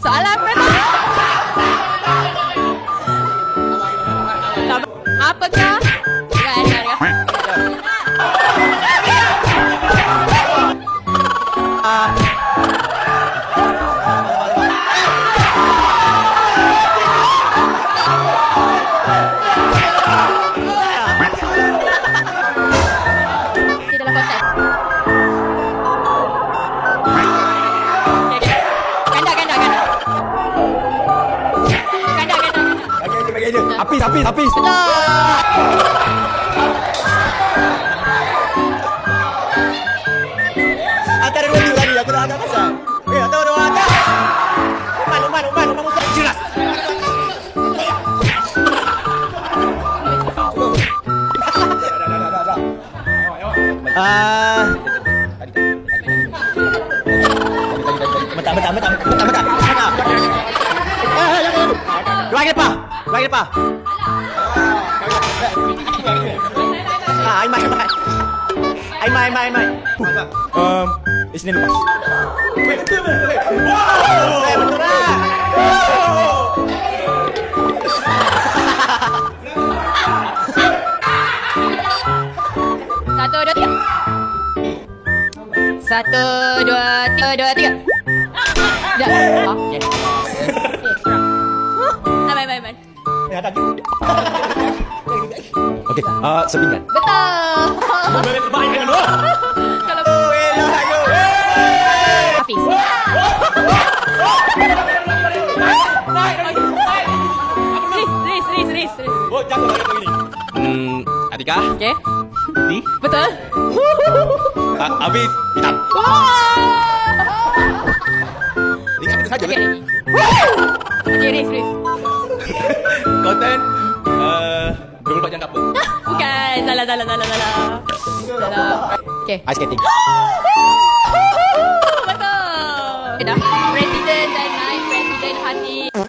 Soalan pertama. Apakah? Di dalam konteks. Ganda. Bagi dia. Apis. Betul. Antara dua tu tadi aku dah agak pasal. Atau dua agak. Umpan musuh jelas. Bentar. Dua lagi lepas. Aimai. Isnin lepas. Betul lah. Satu, dua, tiga. Ya. Okey. Main. Okey, sepinggan. Betul. Kalau Hafiz. Riz. Oh, jangan begini. Atika. Okey. Di. Betul. Habis. Hitam. Ingat itu saja. Okey, Riz. Konten 24 jam tak apa. Bukan. Salah. Okey. Ice skating.